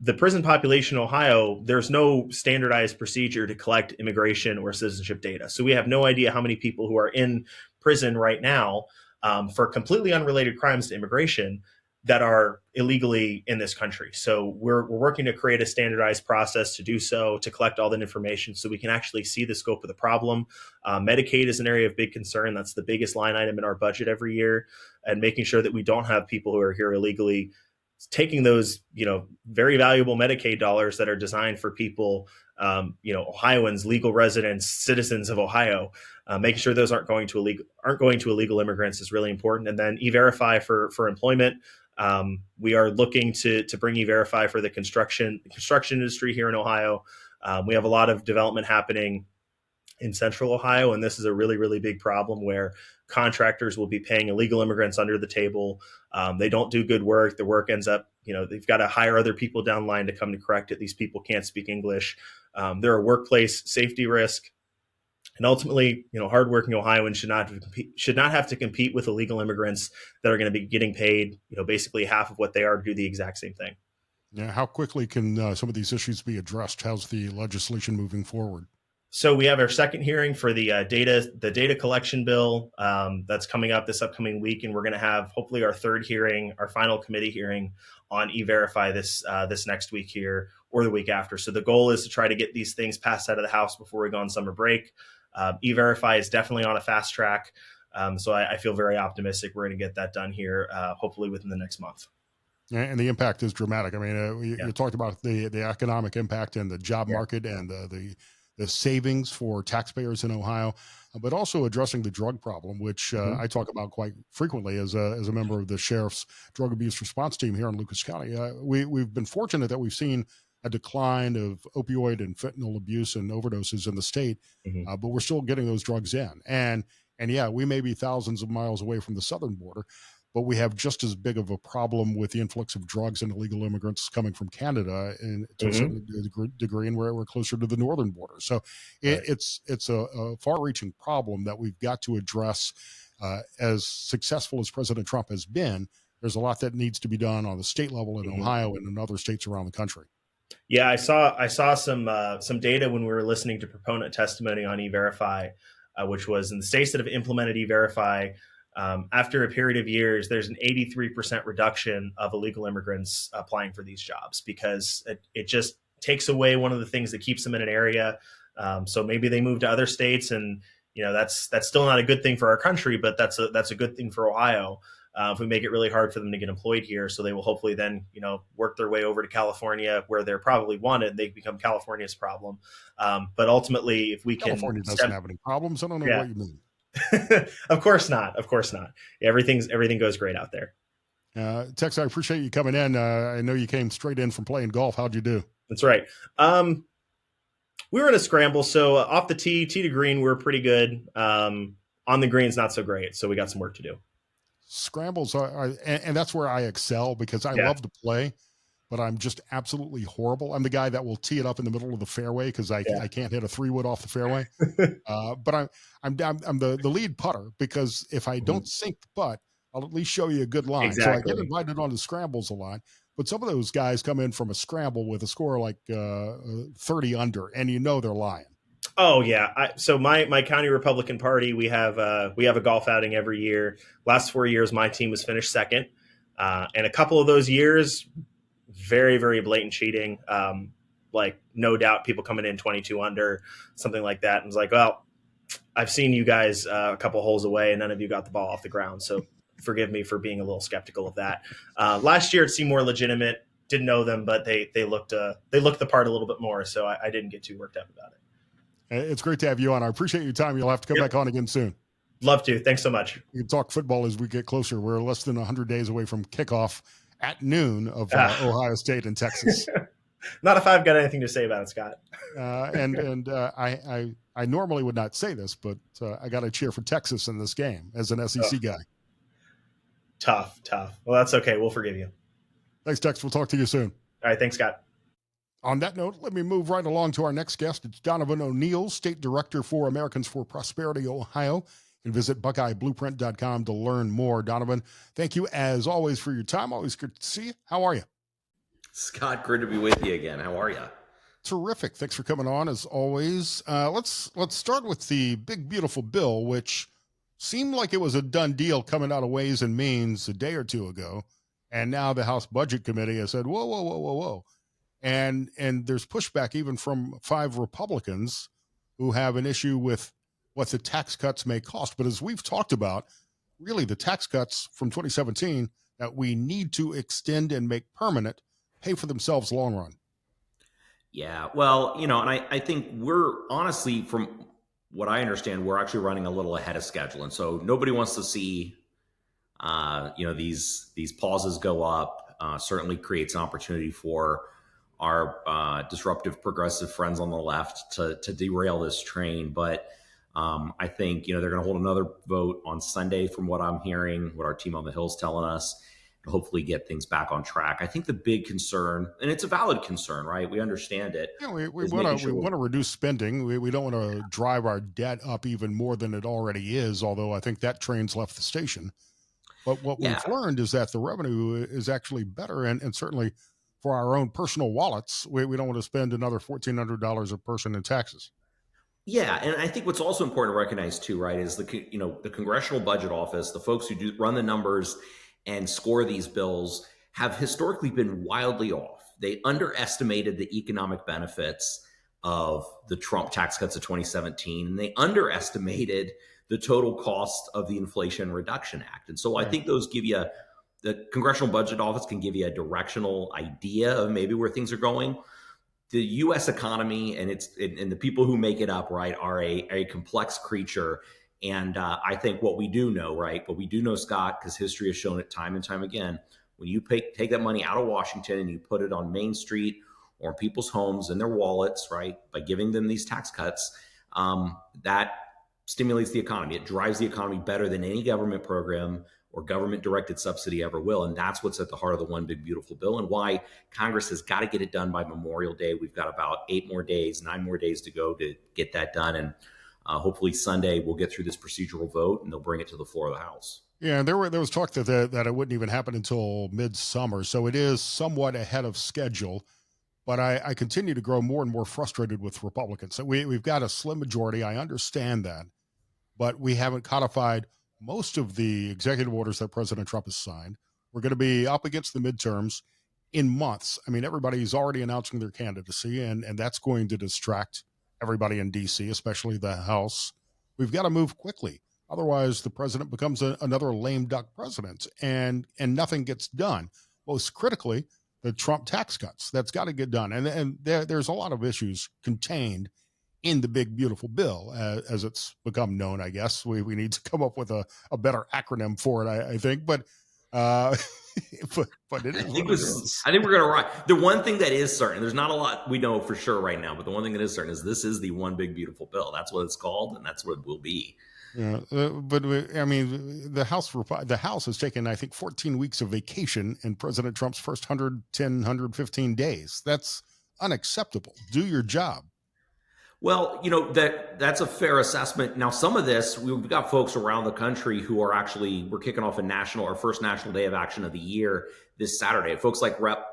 the prison population in Ohio. There's no standardized procedure to collect immigration or citizenship data. So we have no idea how many people who are in prison right now for completely unrelated crimes to immigration that are illegally in this country. So we're working to create a standardized process to do so, to collect all that information so we can actually see the scope of the problem. Medicaid is an area of big concern. That's the biggest line item in our budget every year, and making sure that we don't have people who are here illegally taking those, very valuable Medicaid dollars that are designed for people, Ohioans, legal residents, citizens of Ohio, making sure those aren't going to illegal immigrants is really important. And then E-Verify for employment. We are looking to bring E-Verify for the construction industry here in Ohio. We have a lot of development happening in central Ohio, and this is a really, really big problem where contractors will be paying illegal immigrants under the table. They don't do good work. The work ends up, they've got to hire other people down line to come to correct it. These people can't speak English. They're a workplace safety risk. And ultimately, hardworking Ohioans should not have to compete with illegal immigrants that are going to be getting paid, basically half of what they are to do the exact same thing. Yeah. How quickly can some of these issues be addressed? How's the legislation moving forward? So we have our second hearing for the data collection bill that's coming up this upcoming week, and we're going to have hopefully our third hearing, our final committee hearing on E-Verify this next week here or the week after. So the goal is to try to get these things passed out of the House before we go on summer break. E-Verify is definitely on a fast track, so I feel very optimistic we're going to get that done here, hopefully within the next month. And the impact is dramatic. I mean, you talked about the economic impact and the job market and the savings for taxpayers in Ohio, but also addressing the drug problem, which I talk about quite frequently as a member of the sheriff's drug abuse response team here in Lucas County. We've been fortunate that we've seen a decline of opioid and fentanyl abuse and overdoses in the state, but we're still getting those drugs in. And yeah, we may be thousands of miles away from the southern border, but we have just as big of a problem with the influx of drugs and illegal immigrants coming from Canada to a certain degree, and we're closer to the northern border. So it's a far-reaching problem that we've got to address. As successful as President Trump has been, there's a lot that needs to be done on the state level in Ohio and in other states around the country. Yeah, I saw some data when we were listening to proponent testimony on E-Verify, which was in the states that have implemented E-Verify. After a period of years, there's an 83% reduction of illegal immigrants applying for these jobs because it just takes away one of the things that keeps them in an area. So maybe they move to other states, and that's still not a good thing for our country, but that's a good thing for Ohio. If we make it really hard for them to get employed here, so they will hopefully then work their way over to California where they're probably wanted. They become California's problem. But ultimately, if we California doesn't have any problems. I don't know what you mean. Of course not. Yeah, everything goes great out there. Tex, I appreciate you coming in. I know you came straight in from playing golf. How'd you do? That's right. We were in a scramble. So off the tee to green, we were pretty good. On the greens, not so great. So we got some work to do. Scrambles and that's where I excel because I love to play, but I'm just absolutely horrible. I'm the guy that will tee it up in the middle of the fairway because I can't hit a 3-wood off the fairway. But I'm the lead putter because if I don't sink the putt, I'll at least show you a good line. Exactly. So I get invited on the scrambles a lot. But some of those guys come in from a scramble with a score like 30 under, and they're lying. Oh yeah. So my county Republican Party, we have a golf outing every year. Last 4 years, my team has finished second, and a couple of those years, very, very blatant cheating. Like no doubt, people coming in 22 under, something like that, and it's like, well, I've seen you guys a couple holes away, and none of you got the ball off the ground. So forgive me for being a little skeptical of that. Last year, it seemed more legitimate. Didn't know them, but they looked the part a little bit more. So I didn't get too worked up about it. It's great to have you on. I appreciate your time. You'll have to come back on again soon. Love to. Thanks so much. We can talk football as we get closer. We're less than 100 days away from kickoff at noon of Ohio State and Texas. Not if I've got anything to say about it, Scott. I normally would not say this, but I got to cheer for Texas in this game as an SEC guy. Tough. Well, that's okay. We'll forgive you. Thanks, Tex. We'll talk to you soon. All right. Thanks, Scott. On that note, let me move right along to our next guest. It's Donovan O'Neil, State Director for Americans for Prosperity, Ohio. You and visit BuckeyeBlueprint.com to learn more. Donovan, thank you as always for your time. Always good to see you. How are you? Scott, great to be with you again. How are you? Terrific. Thanks for coming on as always. Let's start with the big beautiful bill, which seemed like it was a done deal coming out of Ways and Means a day or two ago, and now the House Budget Committee has said, whoa, whoa, whoa, whoa, whoa, and there's pushback even from 5 Republicans who have an issue with what the tax cuts may cost. But as we've talked about, really the tax cuts from 2017 that we need to extend and make permanent pay for themselves long run. Yeah, well, and I think we're honestly, from what I understand, we're actually running a little ahead of schedule. And so nobody wants to see, these pauses go up. Certainly creates an opportunity for our disruptive progressive friends on the left to derail this train. But I think, they're going to hold another vote on Sunday from what I'm hearing, what our team on the Hill is telling us, to hopefully get things back on track. I think the big concern, and it's a valid concern, right? We understand it. Yeah, we want to reduce spending. We don't want to drive our debt up even more than it already is, although I think that train's left the station. But what we've learned is that the revenue is actually better, and certainly for our own personal wallets, we don't want to spend another $1,400 a person in taxes. Yeah, and I think what's also important to recognize too, right, is the Congressional Budget Office, the folks who do run the numbers and score these bills, have historically been wildly off. They underestimated the economic benefits of the Trump tax cuts of 2017, and they underestimated the total cost of the Inflation Reduction Act. And so I think those give you the Congressional Budget Office can give you a directional idea of maybe where things are going. The U.S. economy and the people who make it up, right, are a complex creature. And I think what we do know, Scott, because history has shown it time and time again, when you take that money out of Washington and you put it on Main Street or in people's homes and their wallets, right, by giving them these tax cuts, that stimulates the economy. It drives the economy better than any government program or government-directed subsidy ever will. And that's what's at the heart of the One Big Beautiful Bill, and why Congress has got to get it done by Memorial Day. We've got about 9 more days to go to get that done. And hopefully Sunday we'll get through this procedural vote and they'll bring it to the floor of the House. Yeah, there was talk that it wouldn't even happen until midsummer. So it is somewhat ahead of schedule. But I continue to grow more and more frustrated with Republicans. So we've got a slim majority. I understand that. But we haven't codified most of the executive orders that President Trump has signed. We're going to be up against the midterms in months. I mean, everybody's already announcing their candidacy, and that's going to distract everybody in D.C., especially the House. We've got to move quickly. Otherwise, the president becomes another lame duck president, and nothing gets done. Most critically, the Trump tax cuts. That's got to get done. And there's a lot of issues contained in the big beautiful bill, as it's become known. I guess we need to come up with a better acronym for it, I think, but it is. I think we're gonna write. The one thing that is certain, there's not a lot we know for sure right now, but the one thing that is certain is this is the One Big Beautiful Bill. That's what it's called, and that's what it will be. Yeah, I mean, the House has taken, I think, 14 weeks of vacation in President Trump's first 110, 115 days. That's unacceptable. Do your job. Well, that's a fair assessment. Now, some of this, we've got folks around the country who are we're kicking off our first national day of action of the year this Saturday. Folks like Rep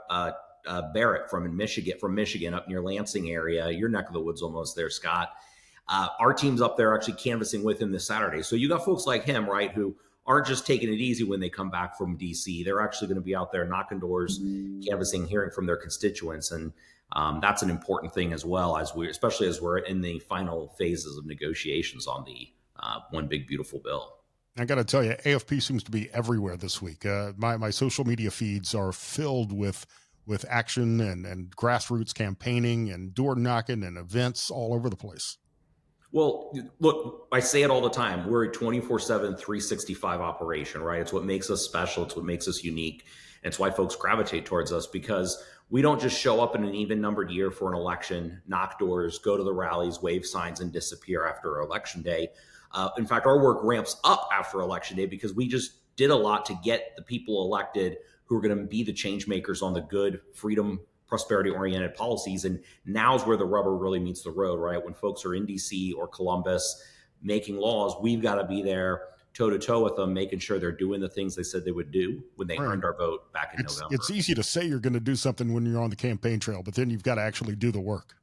Barrett from Michigan up near Lansing area, your neck of the woods almost there, Scott. Our team's up there actually canvassing with him this Saturday. So you got folks like him, right, who aren't just taking it easy when they come back from D.C. They're actually going to be out there knocking doors, canvassing, hearing from their constituents. And that's an important thing as well, especially as we're in the final phases of negotiations on the One Big Beautiful Bill. I got to tell you, AFP seems to be everywhere this week. My social media feeds are filled with action and grassroots campaigning and door knocking and events all over the place. Well, look, I say it all the time. We're a 24/7, 365 operation, right? It's what makes us special. It's what makes us unique. And it's why folks gravitate towards us, because we don't just show up in an even numbered year for an election, knock doors, go to the rallies, wave signs, and disappear after Election Day. In fact, our work ramps up after Election Day because we just did a lot to get the people elected who are going to be the change makers on the good, freedom, prosperity-oriented policies. And now's where the rubber really meets the road, right? When folks are in D.C. or Columbus making laws, we've got to be there toe to toe with them, making sure they're doing the things they said they would do when they earned our vote back in November. It's easy to say you're going to do something when you're on the campaign trail, but then you've got to actually do the work.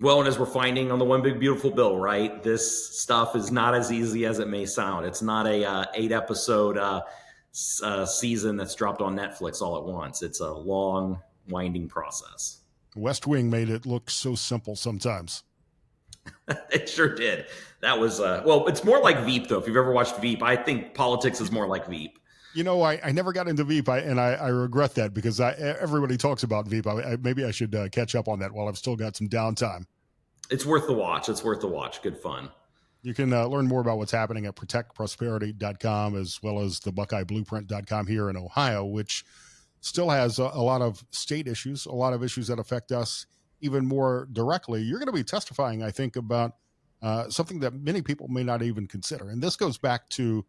Well, and as we're finding on the One Big Beautiful Bill, right, this stuff is not as easy as it may sound. It's not a 8-episode season that's dropped on Netflix all at once. It's a long, winding process. West Wing made it look so simple sometimes. It sure did. That was, well, it's more like Veep, though. If you've ever watched Veep, I think politics is more like Veep. You know, I never got into Veep, and I regret that because everybody talks about Veep. Maybe I should catch up on that while I've still got some downtime. It's worth the watch. It's worth the watch. Good fun. You can learn more about what's happening at protectprosperity.com as well as the BuckeyeBlueprint.com here in Ohio, which still has a lot of state issues, a lot of issues that affect us even more directly. You're going to be testifying, I think, about something that many people may not even consider. And this goes back to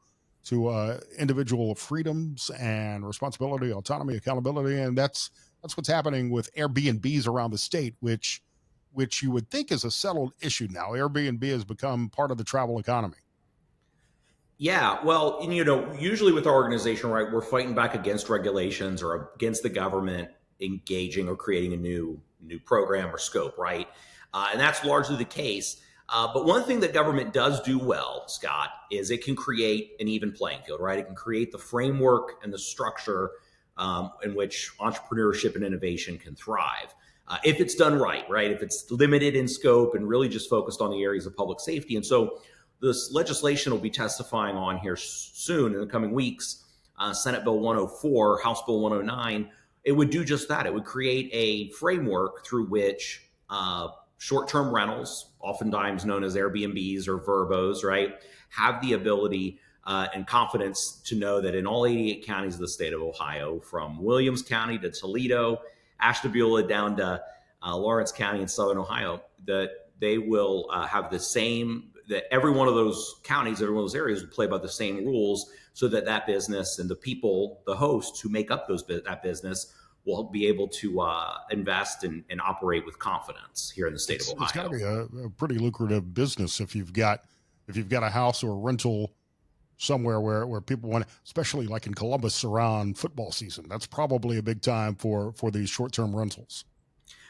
individual freedoms and responsibility, autonomy, accountability. And that's what's happening with Airbnbs around the state, which you would think is a settled issue now. Airbnb has become part of the travel economy. Yeah, well, you know, usually with our organization, right, we're fighting back against regulations or against the government engaging or creating a new program or scope, right? And that's largely the case. But one thing that government does do well, Scott, is it can create an even playing field, right? It can create the framework and the structure in which entrepreneurship and innovation can thrive. If it's done right? If it's limited in scope and really just focused on the areas of public safety. And so this legislation will be testifying on here soon in the coming weeks, Senate Bill 104, House Bill 109. It would do just that. It would create a framework through which short-term rentals, oftentimes known as Airbnbs or Verbos, right, have the ability and confidence to know that in all 88 counties of the state of Ohio, from Williams County to Toledo, Ashtabula down to Lawrence County in Southern Ohio, that they will have the same, that every one of those counties, every one of those areas will play by the same rules so that that business and the people, the hosts who make up that business will be able to invest and operate with confidence here in the state of Ohio. It's got to be a pretty lucrative business if you've got a house or a rental somewhere where people want to, especially like in Columbus around football season. That's probably a big time for these short-term rentals.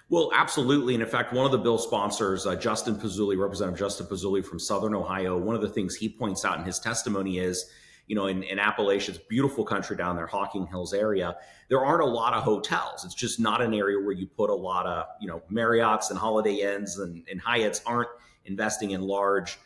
Well, absolutely. And in fact, one of the bill sponsors, Representative Justin Pizzulli from Southern Ohio, one of the things he points out in his testimony is, you know, in Appalachia, it's beautiful country down there, Hocking Hills area, there aren't a lot of hotels. It's just not an area where you put a lot of, you know, Marriotts and Holiday Inns and Hyatts aren't investing in large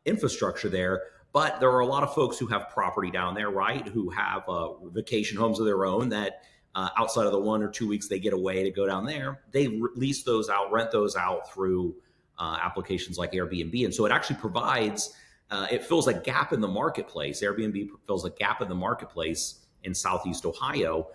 infrastructure there. But there are a lot of folks who have property down there, right, who have vacation homes of their own that outside of the 1 or 2 weeks they get away to go down there, they lease those out, rent those out through applications like Airbnb. And so it actually provides, it fills a gap in the marketplace. Airbnb fills a gap in the marketplace in Southeast Ohio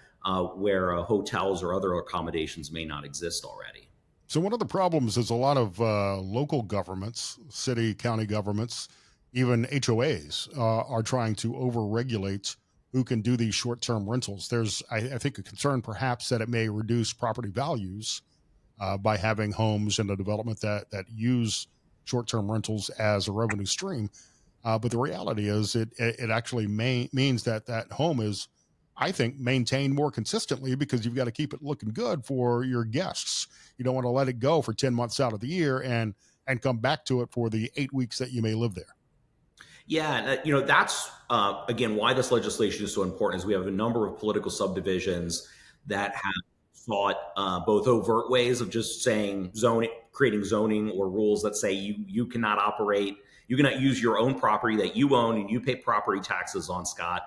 where hotels or other accommodations may not exist already. So one of the problems is a lot of local governments, city, county governments, even HOAs are trying to over-regulate who can do these short-term rentals. There's, I think, a concern perhaps that it may reduce property values by having homes in a development that use short-term rentals as a revenue stream. But the reality is it actually means that home is, I think, maintained more consistently because you've got to keep it looking good for your guests. You don't want to let it go for 10 months out of the year and come back to it for the 8 weeks that you may live there. Yeah, you know, that's, again, why this legislation is so important is we have a number of political subdivisions that have sought both overt ways of just saying creating zoning or rules that say you cannot operate, you cannot use your own property that you own and you pay property taxes on, Scott.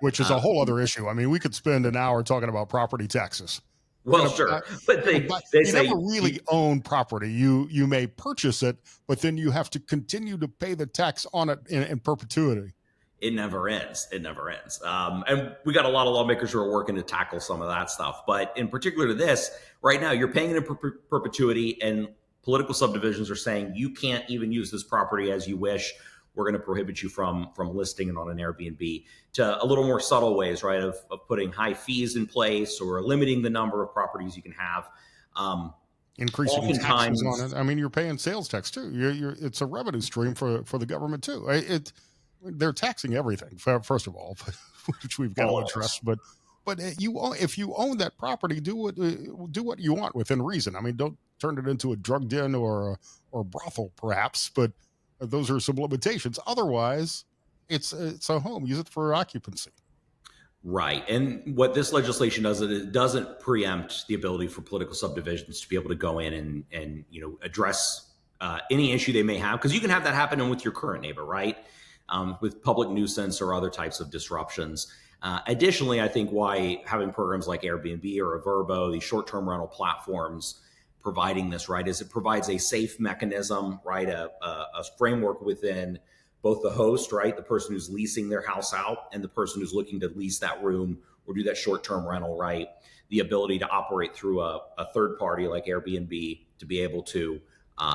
Which is a whole other issue. I mean, we could spend an hour talking about property taxes. Well, sure, but they say never really own property. You may purchase it, but then you have to continue to pay the tax on it in perpetuity. It never ends. It never ends. And we got a lot of lawmakers who are working to tackle some of that stuff. But in particular to this, right now, you're paying it in perpetuity, and political subdivisions are saying you can't even use this property as you wish. We're going to prohibit you from listing it on an Airbnb, to a little more subtle ways, right, of putting high fees in place or limiting the number of properties you can have. increasing taxes Oftentimes, on it. I mean, you're paying sales tax too. It's a revenue stream for the government too. They're taxing everything first of all, which we've got to address. But if you own that property, do what you want within reason. I mean, don't turn it into a drug den or a brothel, perhaps. But those are some limitations. Otherwise, it's a home. Use it for occupancy. Right. And what this legislation does is it doesn't preempt the ability for political subdivisions to be able to go in and address any issue they may have, because you can have that happen with your current neighbor, right? With public nuisance or other types of disruptions. Additionally, I think why having programs like Airbnb or a Vrbo, these short-term rental platforms providing this, right, is it provides a safe mechanism, right, a framework within both the host, right, the person who's leasing their house out, and the person who's looking to lease that room or do that short-term rental, right, the ability to operate through a third party like Airbnb to be able to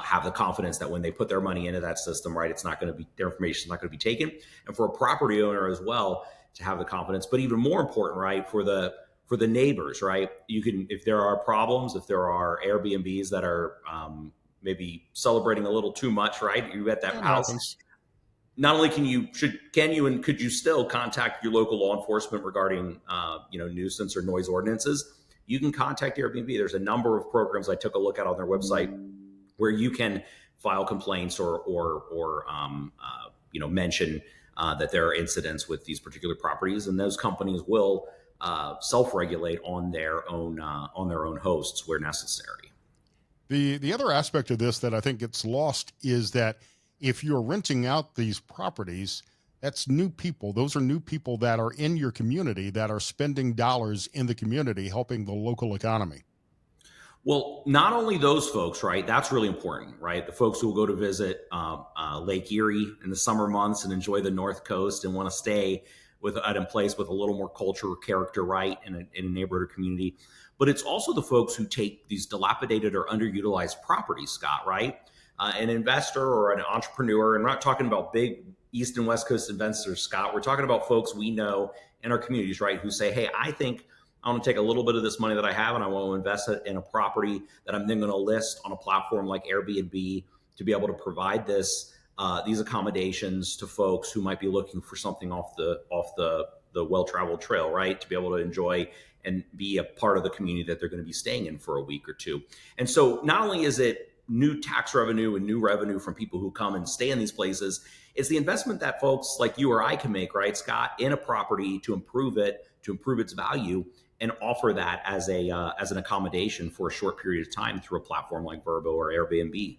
have the confidence that when they put their money into that system, right, their information is not going to be taken. And for a property owner as well to have the confidence, but even more important, right, for the neighbors, right, you can, if there are problems, if there are Airbnbs that are maybe celebrating a little too much, right, you at that house. Happens. Not only can you and could you still contact your local law enforcement regarding nuisance or noise ordinances? You can contact Airbnb. There's a number of programs I took a look at on their website where you can file complaints or mention that there are incidents with these particular properties, and those companies will self-regulate on their own hosts where necessary. The other aspect of this that I think gets lost is that if you're renting out these properties, that's new people. Those are new people that are in your community that are spending dollars in the community, helping the local economy. Well, not only those folks, right? That's really important, right? The folks who will go to visit Lake Erie in the summer months and enjoy the North Coast and want to stay at a place with a little more culture or character, right, in a neighborhood or community. But it's also the folks who take these dilapidated or underutilized properties, Scott, right? An investor or an entrepreneur, and we're not talking about big East and West Coast investors, Scott. We're talking about folks we know in our communities, right, who say, hey, I think I want to take a little bit of this money that I have and I want to invest it in a property that I'm then going to list on a platform like Airbnb to be able to provide these accommodations to folks who might be looking for something off the well-traveled trail, right, to be able to enjoy and be a part of the community that they're going to be staying in for a week or two. And so not only is it new tax revenue and new revenue from people who come and stay in these places, it's the investment that folks like you or I can make, right, Scott, in a property to improve its value and offer that as an accommodation for a short period of time through a platform like Vrbo or Airbnb.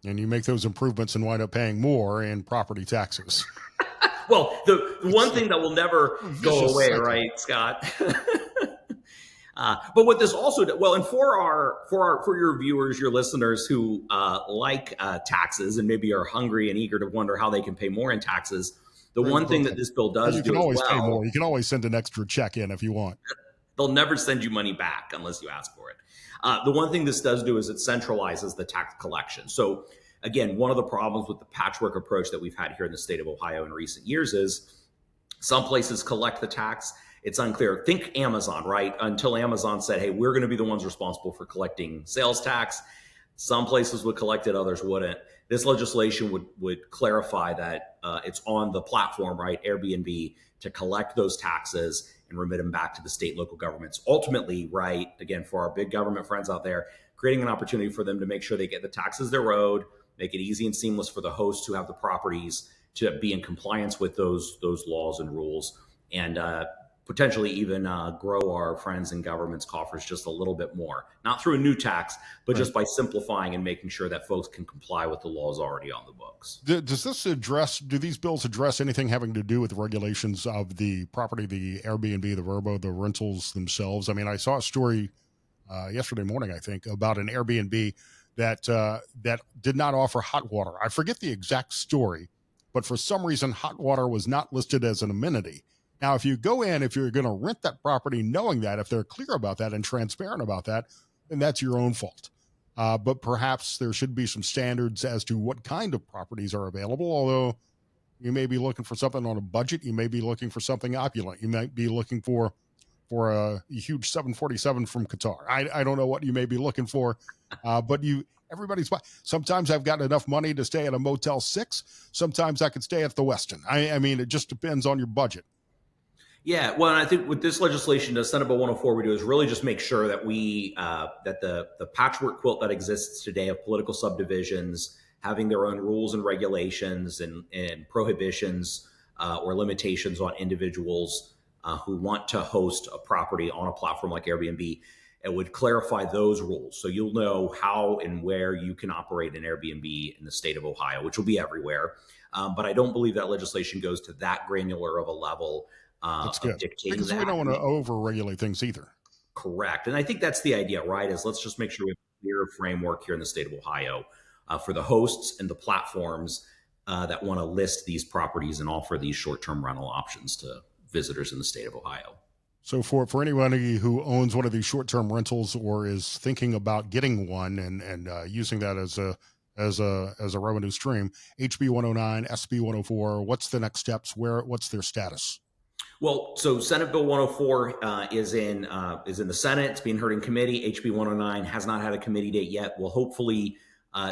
And you make those improvements and wind up paying more in property taxes. Well, the one thing that will never go away, right, Scott? But what this also and for your viewers, your listeners who like taxes and maybe are hungry and eager to wonder how they can pay more in taxes, the one thing that this bill does do, you can always pay more. You can always send an extra check in if you want. They'll never send you money back unless you ask for it. The one thing this does do is it centralizes the tax collection. So again, one of the problems with the patchwork approach that we've had here in the state of Ohio in recent years is some places collect the tax. It's unclear. Think Amazon, right? Until Amazon said, hey, we're going to be the ones responsible for collecting sales tax. Some places would collect it, others wouldn't. This legislation would clarify that it's on the platform, right, Airbnb, to collect those taxes and remit them back to the state, local governments. Ultimately, right, again, for our big government friends out there, creating an opportunity for them to make sure they get the taxes they're owed, make it easy and seamless for the hosts who have the properties to be in compliance with those laws and rules, and potentially even grow our friends and government's coffers just a little bit more, not through a new tax, but just by simplifying and making sure that folks can comply with the laws already on the books. Do these bills address anything having to do with the regulations of the property, the Airbnb, the Vrbo, the rentals themselves? I mean, I saw a story yesterday morning, I think, about an Airbnb that did not offer hot water. I forget the exact story, but for some reason, hot water was not listed as an amenity. Now, if you go in, if you're going to rent that property, knowing that, if they're clear about that and transparent about that, then that's your own fault. But perhaps there should be some standards as to what kind of properties are available, although you may be looking for something on a budget. You may be looking for something opulent. You might be looking for for a huge 747 from Qatar. I don't know what you may be looking for, but everybody's. Sometimes I've got enough money to stay at a Motel 6. Sometimes I could stay at the Westin. I mean, it just depends on your budget. Yeah, well, and I think with this legislation, the Senate Bill 104, we do is really just make sure that that the patchwork quilt that exists today of political subdivisions having their own rules and regulations and prohibitions or limitations on individuals who want to host a property on a platform like Airbnb, it would clarify those rules. So you'll know how and where you can operate an Airbnb in the state of Ohio, which will be everywhere. But I don't believe that legislation goes to that granular of a level. That's good. Dictating because that. we don't want to over-regulate things either. Correct. And I think that's the idea, right? Is let's just make sure we have a clear framework here in the state of Ohio for the hosts and the platforms that want to list these properties and offer these short-term rental options to visitors in the state of Ohio. So for anyone who owns one of these short-term rentals or is thinking about getting one and using that as a revenue stream, HB 109, SB 104, what's the next steps? What's their status? Well, so Senate Bill 104 is in the Senate. It's being heard in committee. HB 109 has not had a committee date yet. We'll hopefully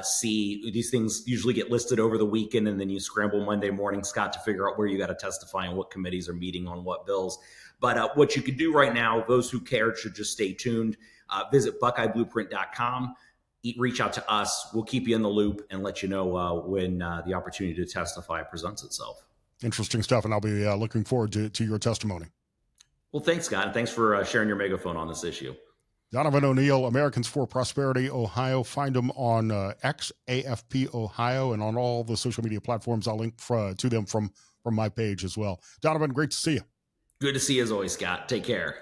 see. These things usually get listed over the weekend, and then you scramble Monday morning, Scott, to figure out where you got to testify and what committees are meeting on what bills. But what you could do right now, those who care should just stay tuned. Visit BuckeyeBlueprint.com. Reach out to us. We'll keep you in the loop and let you know when the opportunity to testify presents itself. Interesting stuff, and I'll be looking forward to your testimony. Well, thanks, Scott, and thanks for sharing your megaphone on this issue. Donovan O'Neil, Americans for Prosperity, Ohio. Find them on X, AFP Ohio, and on all the social media platforms. I'll link to them from my page as well. Donovan, great to see you. Good to see you as always, Scott. Take care.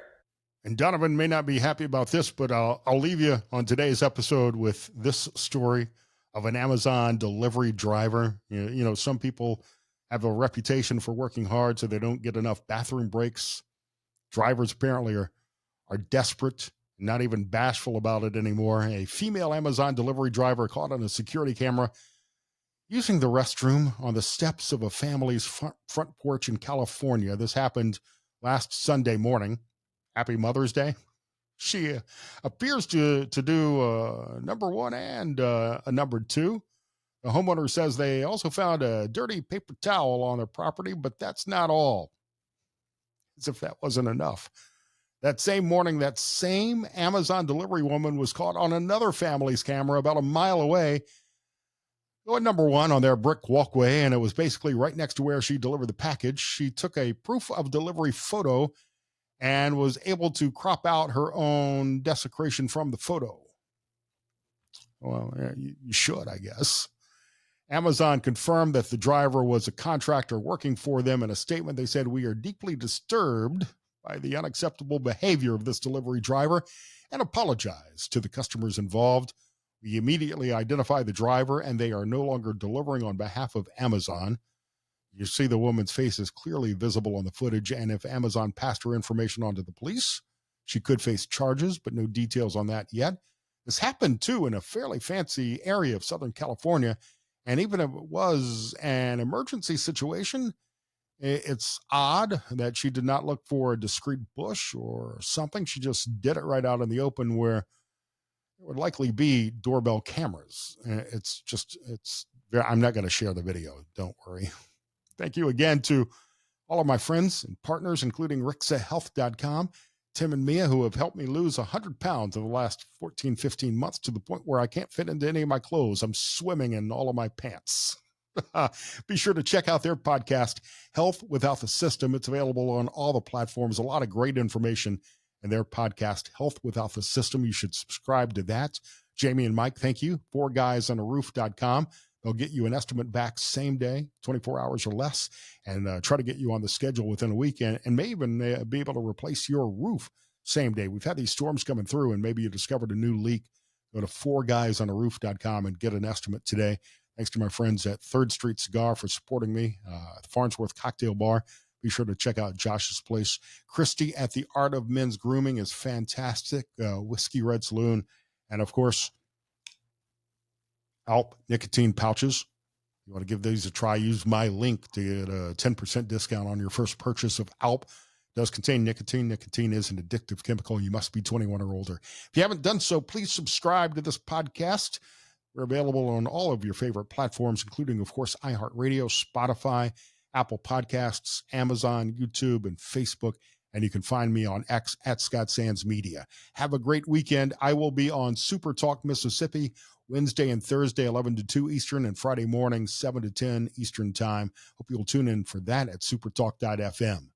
And Donovan may not be happy about this, but I'll leave you on today's episode with this story of an Amazon delivery driver. You know, some people have a reputation for working hard so they don't get enough bathroom breaks. Drivers apparently are desperate, not even bashful about it anymore. A female Amazon delivery driver caught on a security camera using the restroom on the steps of a family's front porch in California. This happened last Sunday morning. Happy Mother's Day. She appears to do number one and a number two. The homeowner says they also found a dirty paper towel on their property, but that's not all. As if that wasn't enough. That same morning, that same Amazon delivery woman was caught on another family's camera about a mile away, going number one on their brick walkway, and it was basically right next to where she delivered the package. She took a proof of delivery photo and was able to crop out her own desecration from the photo. Well, yeah, you should, I guess. Amazon confirmed that the driver was a contractor working for them. In a statement, they said, "We are deeply disturbed by the unacceptable behavior of this delivery driver and apologize to the customers involved. We immediately identified the driver, and they are no longer delivering on behalf of Amazon." You see the woman's face is clearly visible on the footage, and if Amazon passed her information on to the police, she could face charges, but no details on that yet. This happened, too, in a fairly fancy area of Southern California. And even if it was an emergency situation, it's odd that she did not look for a discreet bush or something. She just did it right out in the open where it would likely be doorbell cameras. I'm not going to share the video. Don't worry. Thank you again to all of my friends and partners, including RixaHealth.com, Tim and Mia, who have helped me lose 100 pounds in the last 14, 15 months to the point where I can't fit into any of my clothes. I'm swimming in all of my pants. Be sure to check out their podcast, Health Without the System. It's available on all the platforms. A lot of great information in their podcast, Health Without the System. You should subscribe to that. Jamie and Mike, thank you. 4guysonaRoof.com. They'll get you an estimate back same day, 24 hours or less, and try to get you on the schedule within a week and may even be able to replace your roof same day. We've had these storms coming through, and maybe you discovered a new leak. Go to 4guysonaRoof.com and get an estimate today. Thanks to my friends at 3rd Street Cigar for supporting me, the Farnsworth Cocktail Bar. Be sure to check out Josh's place. Christy at the Art of Men's Grooming is fantastic. Whiskey Red Saloon. And, of course, Alp nicotine pouches. You want to give these a try, use my link to get a 10% discount on your first purchase of Alp does contain nicotine. Nicotine is an addictive chemical. You must be 21 or older. If you haven't done so, please subscribe to this podcast. We're available on all of your favorite platforms, including, of course, iHeartRadio, Spotify, Apple Podcasts, Amazon, YouTube, and Facebook. And you can find me on X at Scott Sands Media. Have a great weekend. I will be on Super Talk Mississippi Wednesday and Thursday, 11 to 2 Eastern, and Friday morning, 7 to 10 Eastern time. Hope you'll tune in for that at supertalk.fm.